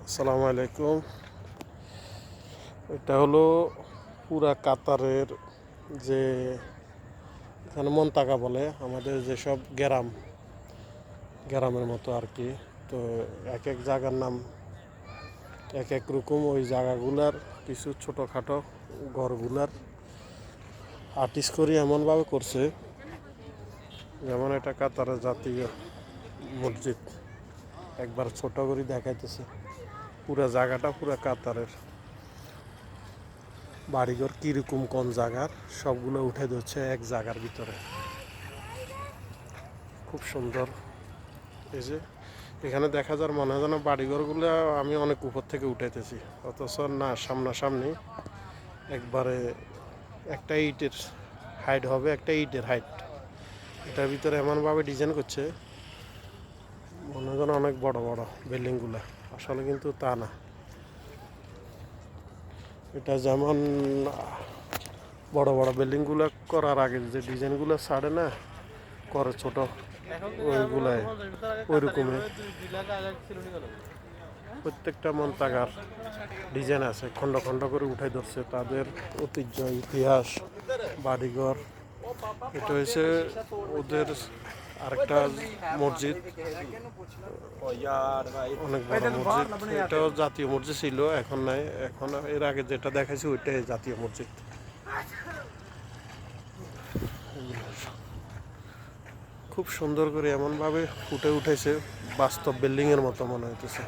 আসসালামু আলাইকুম। এটা হলো পুরা কাতারের যে এখানে মন্তাকা বলে আমাদের যেসব গ্রামের মতো আর কি। তো এক এক জায়গার নাম এক এক রকম। ওই জায়গাগুলার কিছু ছোটোখাটো ঘরগুলার আর্টিস্ট করে এমনভাবে করছে যেমন এটা কাতারের জাতীয় মসজিদ। একবার ছোট করে দেখাইতেছে পুরা জায়গাটা পুরা কাতারের বাড়িঘর কীরকম কোন জায়গার সবগুলো উঠে ধরছে এক জায়গার ভিতরে। খুব সুন্দর। এই যে এখানে দেখা যার মনে হয় যেন বাড়িঘরগুলো আমি অনেক উপর থেকে উঠাইতেছি, অথচ না, সামনাসামনি একবারে একটা ইটের হাইট হবে, একটা ইটের হাইট। এটার ভিতরে এমনভাবে ডিজাইন করছে মনে হয় যেন অনেক বড় বড় বিল্ডিংগুলো, আসলে কিন্তু তা না। এটা যেমন বড় বড় বিল্ডিংগুলো করার আগে যে ডিজাইনগুলো ছাড়ে না, করে ছোট ওইগুলাই ওই রকমের প্রত্যেকটা মন্তাগার ডিজাইন আছে, খণ্ড খণ্ড করে উঠাই ধরছে তাদের ঐতিহ্য, ইতিহাস, বাড়িঘর। এটা হয়েছে ওদের আরেকটা মসজিদ, অনেক বড় মসজিদ। এটাও জাতীয় মসজিদ ছিল, এখন নাই। এখন এর আগে যেটা দেখাইছি ওইটাই জাতীয় মসজিদ। খুব সুন্দর করে এমনভাবে ফুটে উঠেছে, বাস্তব বিল্ডিংয়ের মতো মনে হইতেছে।